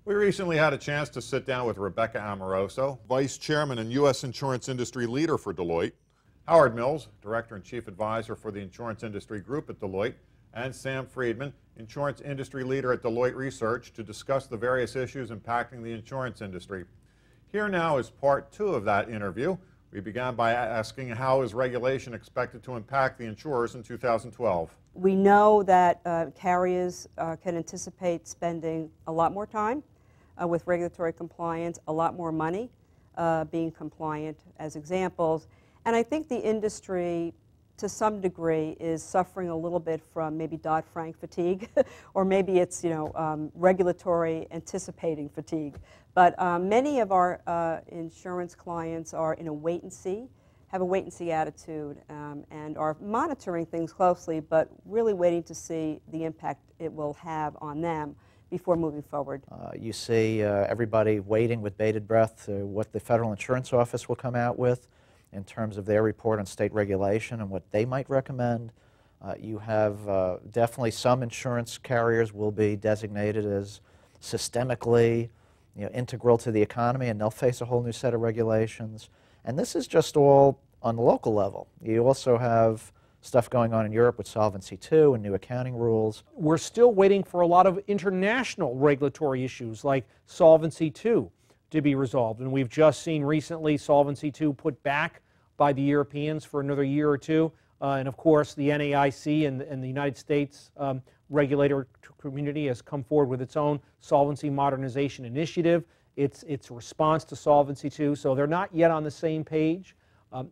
We recently had a chance to sit down with Rebecca Amoroso, Vice Chairman and U.S. Insurance Industry Leader for Deloitte, Howard Mills, Director and Chief Advisor for the Insurance Industry Group at Deloitte, and Sam Friedman, Insurance Industry Leader at Deloitte Research, to discuss the various issues impacting the insurance industry. Here now is part 2 of that interview. We began by asking how is regulation expected to impact the insurers in 2012. We know that carriers can anticipate spending a lot more time with regulatory compliance, a lot more money being compliant as examples. And I think the industry, to some degree, is suffering a little bit from maybe Dodd-Frank fatigue, or maybe it's regulatory anticipating fatigue. But many of our insurance clients are in a wait-and-see, have a wait-and-see attitude, and are monitoring things closely, but really waiting to see the impact it will have on them before moving forward. You see everybody waiting with bated breath to what the Federal Insurance Office will come out with in terms of their report on state regulation and what they might recommend. You have definitely some insurance carriers will be designated as systemically integral to the economy, and they'll face a whole new set of regulations. And this is just all on the local level. You also have stuff going on in Europe with Solvency II and new accounting rules. We're still waiting for a lot of international regulatory issues like Solvency II to be resolved. And we've just seen recently Solvency II put back by the Europeans for another year or two. And of course, the NAIC and the United States regulator community has come forward with its own Solvency Modernization Initiative. It's a response to Solvency II, so they're not yet on the same page.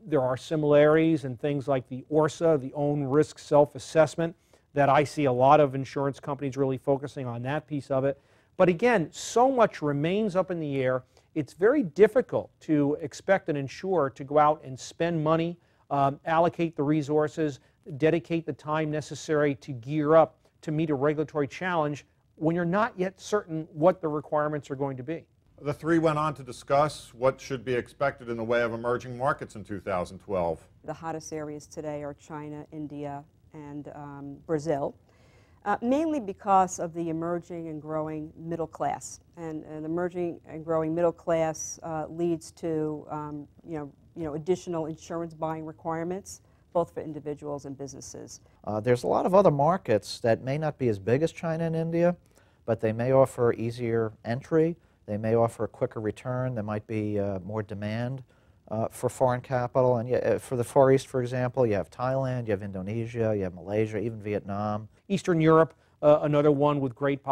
There are similarities in things like the ORSA, the Own Risk Self-Assessment, that I see a lot of insurance companies really focusing on that piece of it. But again, so much remains up in the air. It's very difficult to expect an insurer to go out and spend money, allocate the resources, dedicate the time necessary to gear up to meet a regulatory challenge when you're not yet certain what the requirements are going to be. The three went on to discuss what should be expected in the way of emerging markets in 2012. The hottest areas today are China, India, and Brazil, mainly because of the emerging and growing middle class. And the emerging and growing middle class leads to additional insurance buying requirements, both for individuals and businesses. There's a lot of other markets that may not be as big as China and India, but they may offer easier entry. They may offer a quicker return. There might be more demand for foreign capital. And for the Far East, for example, you have Thailand, you have Indonesia, you have Malaysia, even Vietnam. Eastern Europe, another one with great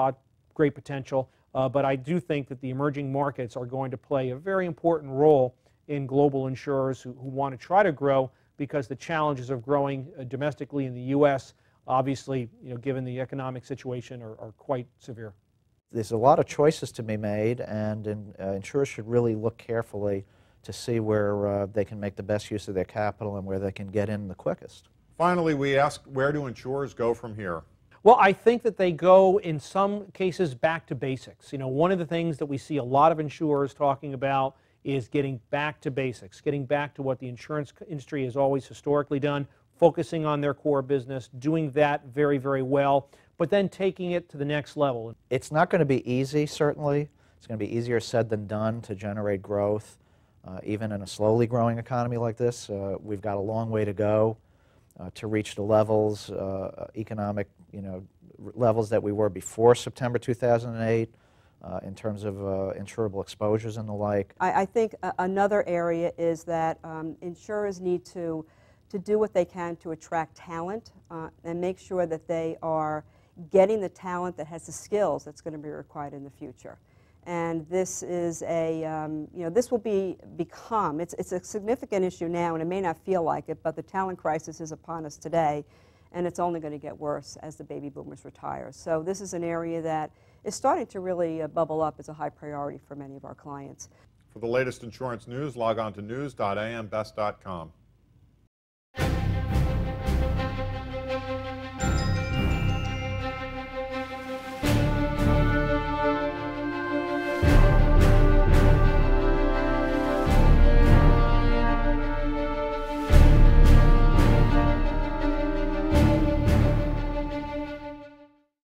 potential. But I do think that the emerging markets are going to play a very important role in global insurers who want to try to grow, because the challenges of growing domestically in the U.S., obviously, given the economic situation, are quite severe. There's a lot of choices to be made, and insurers should really look carefully to see where they can make the best use of their capital and where they can get in the quickest. Finally, we asked, where do insurers go from here? Well, I think that they go, in some cases, back to basics. One of the things that we see a lot of insurers talking about is getting back to basics, getting back to what the insurance industry has always historically done, focusing on their core business, doing that very, very well, but then taking it to the next level. It's not going to be easy, certainly. It's going to be easier said than done to generate growth, even in a slowly growing economy like this. We've got a long way to go to reach the levels, economic levels that we were before September 2008 in terms of insurable exposures and the like. I think another area is that insurers need to do what they can to attract talent and make sure that they are getting the talent that has the skills that's going to be required in the future. And this is this will become, it's a significant issue now, and it may not feel like it, but the talent crisis is upon us today, and it's only going to get worse as the baby boomers retire. So this is an area that is starting to really bubble up as a high priority for many of our clients. For the latest insurance news, log on to news.ambest.com.